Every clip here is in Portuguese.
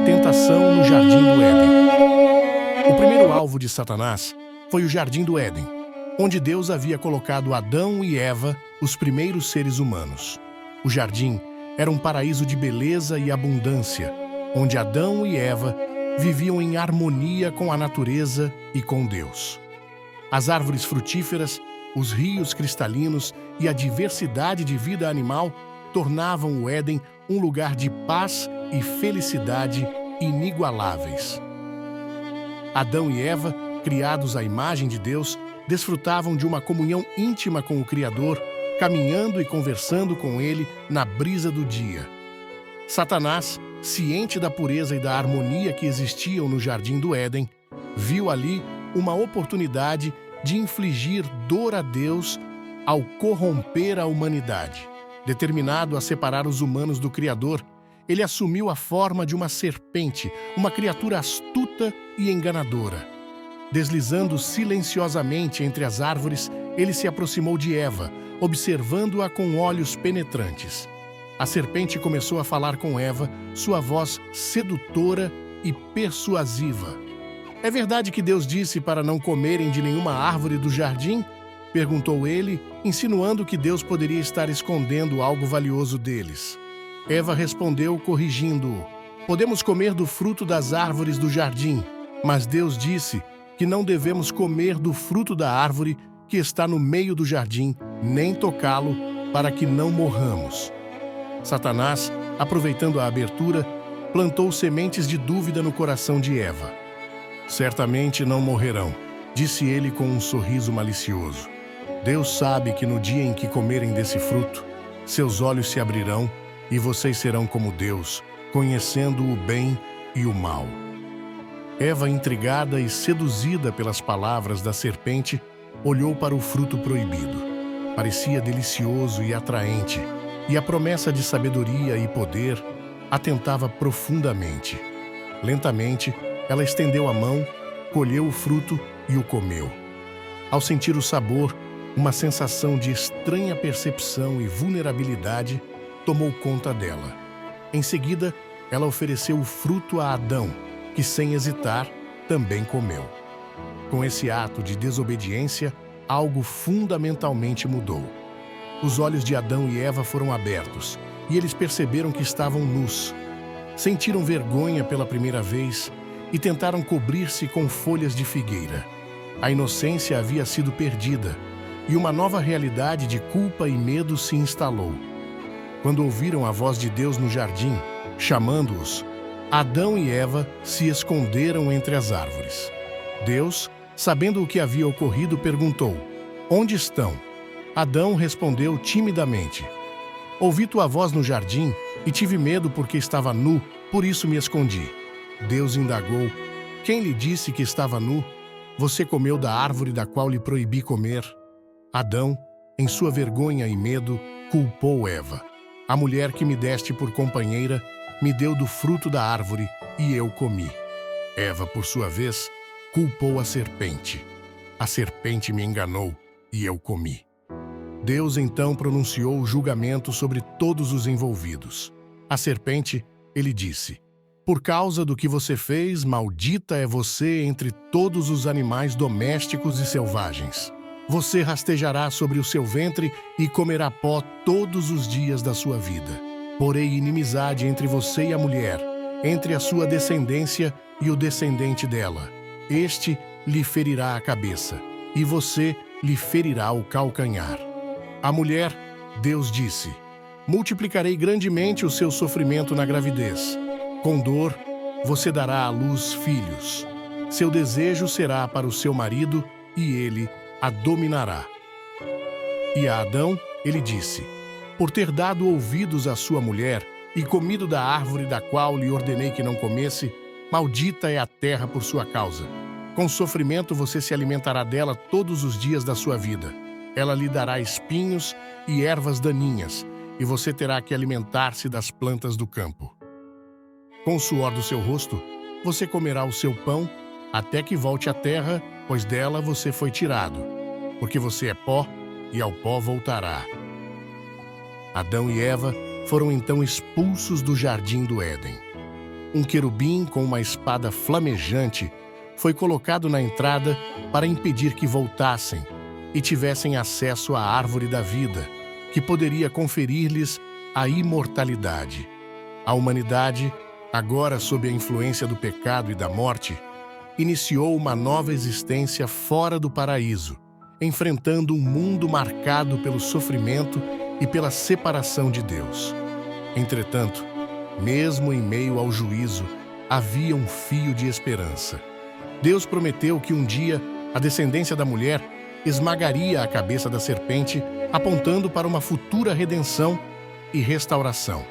tentação no Jardim do Éden. O primeiro alvo de Satanás foi o Jardim do Éden, onde Deus havia colocado Adão e Eva, os primeiros seres humanos. O jardim era um paraíso de beleza e abundância, onde Adão e Eva viviam em harmonia com a natureza e com Deus. As árvores frutíferas, os rios cristalinos e a diversidade de vida animal tornavam o Éden um lugar de paz e felicidade inigualáveis. Adão e Eva, criados à imagem de Deus, desfrutavam de uma comunhão íntima com o Criador, caminhando e conversando com Ele na brisa do dia. Satanás, ciente da pureza e da harmonia que existiam no Jardim do Éden, viu ali uma oportunidade de infligir dor a Deus ao corromper a humanidade. Determinado a separar os humanos do Criador, ele assumiu a forma de uma serpente, uma criatura astuta e enganadora. Deslizando silenciosamente entre as árvores, ele se aproximou de Eva, observando-a com olhos penetrantes. A serpente começou a falar com Eva, sua voz sedutora e persuasiva. "É verdade que Deus disse para não comerem de nenhuma árvore do jardim?" perguntou ele, insinuando que Deus poderia estar escondendo algo valioso deles. Eva respondeu, corrigindo-o: "Podemos comer do fruto das árvores do jardim, mas Deus disse que não devemos comer do fruto da árvore que está no meio do jardim, nem tocá-lo, para que não morramos." Satanás, aproveitando a abertura, plantou sementes de dúvida no coração de Eva. "Certamente não morrerão", disse ele com um sorriso malicioso. "Deus sabe que no dia em que comerem desse fruto, seus olhos se abrirão e vocês serão como Deus, conhecendo o bem e o mal." Eva, intrigada e seduzida pelas palavras da serpente, olhou para o fruto proibido. Parecia delicioso e atraente, e a promessa de sabedoria e poder a tentava profundamente. Lentamente, ela estendeu a mão, colheu o fruto e o comeu. Ao sentir o sabor, uma sensação de estranha percepção e vulnerabilidade tomou conta dela. Em seguida, ela ofereceu o fruto a Adão, que, sem hesitar, também comeu. Com esse ato de desobediência, algo fundamentalmente mudou. Os olhos de Adão e Eva foram abertos, e eles perceberam que estavam nus. Sentiram vergonha pela primeira vez e tentaram cobrir-se com folhas de figueira. A inocência havia sido perdida, e uma nova realidade de culpa e medo se instalou. Quando ouviram a voz de Deus no jardim, chamando-os, Adão e Eva se esconderam entre as árvores. Deus, sabendo o que havia ocorrido, perguntou: "Onde estão?" Adão respondeu timidamente: "Ouvi tua voz no jardim e tive medo porque estava nu, por isso me escondi." Deus indagou: "Quem lhe disse que estava nu? Você comeu da árvore da qual lhe proibi comer?" Adão, em sua vergonha e medo, culpou Eva: "A mulher que me deste por companheira me deu do fruto da árvore e eu comi." Eva, por sua vez, culpou a serpente: "A serpente me enganou e eu comi." Deus então pronunciou o julgamento sobre todos os envolvidos. A serpente, ele disse: "Por causa do que você fez, maldita é você entre todos os animais domésticos e selvagens. Você rastejará sobre o seu ventre e comerá pó todos os dias da sua vida. Porei inimizade entre você e a mulher, entre a sua descendência e o descendente dela. Este lhe ferirá a cabeça, e você lhe ferirá o calcanhar." A mulher, Deus disse: "Multiplicarei grandemente o seu sofrimento na gravidez. Com dor, você dará à luz filhos. Seu desejo será para o seu marido, e ele a dominará." E a Adão, ele disse: "Por ter dado ouvidos à sua mulher e comido da árvore da qual lhe ordenei que não comesse, maldita é a terra por sua causa. Com sofrimento você se alimentará dela todos os dias da sua vida. Ela lhe dará espinhos e ervas daninhas, e você terá que alimentar-se das plantas do campo. Com o suor do seu rosto, você comerá o seu pão, até que volte à terra, pois dela você foi tirado, porque você é pó, e ao pó voltará." Adão e Eva foram então expulsos do jardim do Éden. Um querubim com uma espada flamejante foi colocado na entrada para impedir que voltassem e tivessem acesso à árvore da vida, que poderia conferir-lhes a imortalidade. A humanidade, agora sob a influência do pecado e da morte, iniciou uma nova existência fora do paraíso, enfrentando um mundo marcado pelo sofrimento e pela separação de Deus. Entretanto, mesmo em meio ao juízo, havia um fio de esperança. Deus prometeu que um dia a descendência da mulher esmagaria a cabeça da serpente, apontando para uma futura redenção e restauração.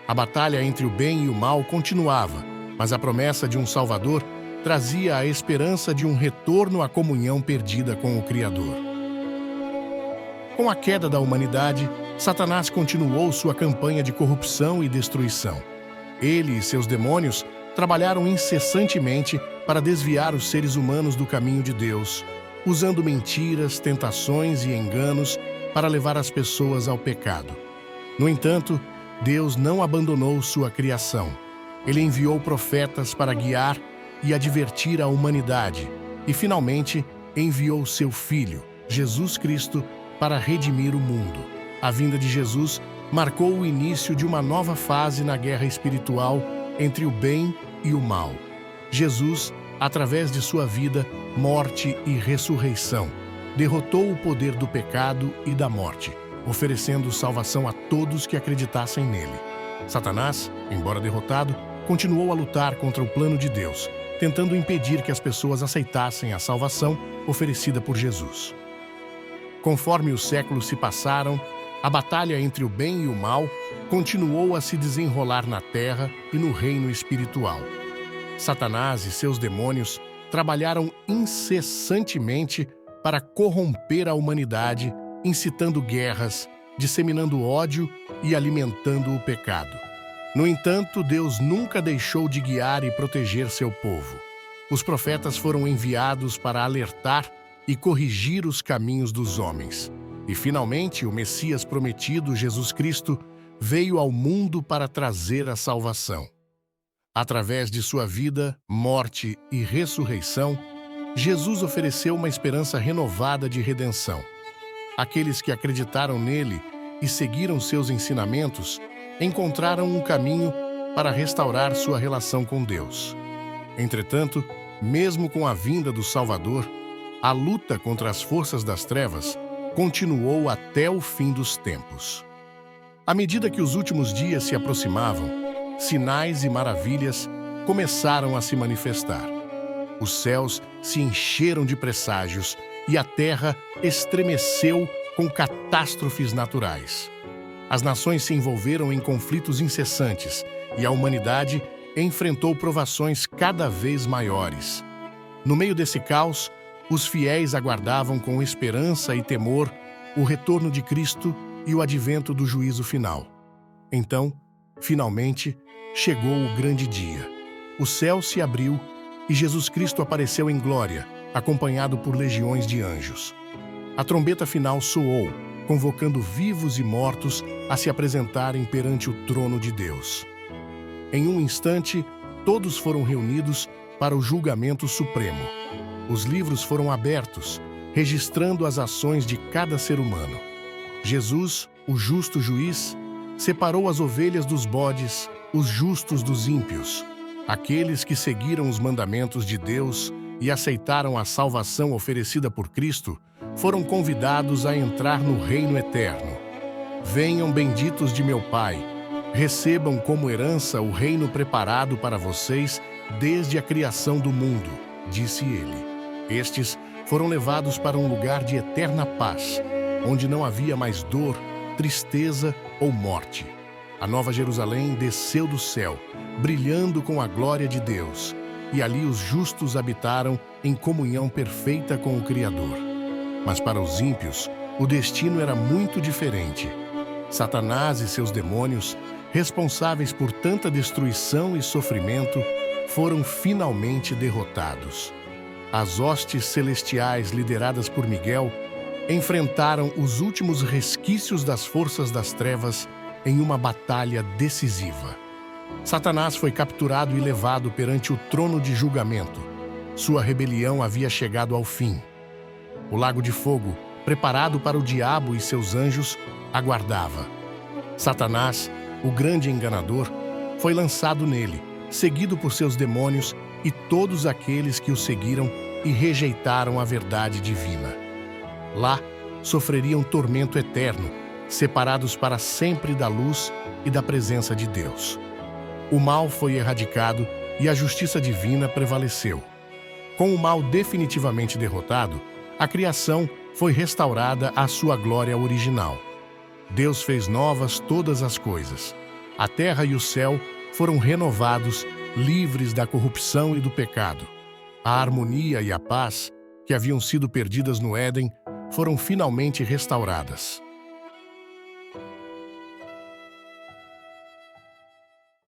A batalha entre o bem e o mal continuava, mas a promessa de um Salvador trazia a esperança de um retorno à comunhão perdida com o Criador. Com a queda da humanidade, Satanás continuou sua campanha de corrupção e destruição. Ele e seus demônios trabalharam incessantemente para desviar os seres humanos do caminho de Deus, usando mentiras, tentações e enganos para levar as pessoas ao pecado. No entanto, Deus não abandonou sua criação. Ele enviou profetas para guiar e advertir a humanidade e, finalmente, enviou seu Filho, Jesus Cristo, para redimir o mundo. A vinda de Jesus marcou o início de uma nova fase na guerra espiritual entre o bem e o mal. Jesus, através de sua vida, morte e ressurreição, derrotou o poder do pecado e da morte, oferecendo salvação a todos que acreditassem nele. Satanás, embora derrotado, continuou a lutar contra o plano de Deus, tentando impedir que as pessoas aceitassem a salvação oferecida por Jesus. Conforme os séculos se passaram, a batalha entre o bem e o mal continuou a se desenrolar na terra e no reino espiritual. Satanás e seus demônios trabalharam incessantemente para corromper a humanidade, incitando guerras, disseminando ódio e alimentando o pecado. No entanto, Deus nunca deixou de guiar e proteger seu povo. Os profetas foram enviados para alertar e corrigir os caminhos dos homens. E, finalmente, o Messias prometido, Jesus Cristo, veio ao mundo para trazer a salvação. Através de sua vida, morte e ressurreição, Jesus ofereceu uma esperança renovada de redenção. Aqueles que acreditaram nele e seguiram seus ensinamentos encontraram um caminho para restaurar sua relação com Deus. Entretanto, mesmo com a vinda do Salvador, a luta contra as forças das trevas continuou até o fim dos tempos. À medida que os últimos dias se aproximavam, sinais e maravilhas começaram a se manifestar. Os céus se encheram de presságios e a terra estremeceu com catástrofes naturais. As nações se envolveram em conflitos incessantes e a humanidade enfrentou provações cada vez maiores. No meio desse caos, os fiéis aguardavam com esperança e temor o retorno de Cristo e o advento do juízo final. Então, finalmente, chegou o grande dia. O céu se abriu e Jesus Cristo apareceu em glória, acompanhado por legiões de anjos. A trombeta final soou, convocando vivos e mortos a se apresentarem perante o trono de Deus. Em um instante, todos foram reunidos para o julgamento supremo. Os livros foram abertos, registrando as ações de cada ser humano. Jesus, o justo juiz, separou as ovelhas dos bodes, os justos dos ímpios. Aqueles que seguiram os mandamentos de Deus e aceitaram a salvação oferecida por Cristo foram convidados a entrar no reino eterno. Venham benditos de meu Pai, recebam como herança o reino preparado para vocês desde a criação do mundo, disse ele. Estes foram levados para um lugar de eterna paz, onde não havia mais dor, tristeza ou morte. A Nova Jerusalém desceu do céu, brilhando com a glória de Deus, e ali os justos habitaram em comunhão perfeita com o Criador. Mas para os ímpios, o destino era muito diferente. Satanás e seus demônios, responsáveis por tanta destruição e sofrimento, foram finalmente derrotados. As hostes celestiais, lideradas por Miguel, enfrentaram os últimos resquícios das forças das trevas em uma batalha decisiva. Satanás foi capturado e levado perante o trono de julgamento. Sua rebelião havia chegado ao fim. O lago de fogo, preparado para o diabo e seus anjos, aguardava. Satanás, o grande enganador, foi lançado nele, seguido por seus demônios e todos aqueles que o seguiram e rejeitaram a verdade divina. Lá, sofreriam tormento eterno, separados para sempre da luz e da presença de Deus. O mal foi erradicado e a justiça divina prevaleceu. Com o mal definitivamente derrotado, a criação foi restaurada à sua glória original. Deus fez novas todas as coisas. A terra e o céu foram renovados, livres da corrupção e do pecado. A harmonia e a paz, que haviam sido perdidas no Éden, foram finalmente restauradas.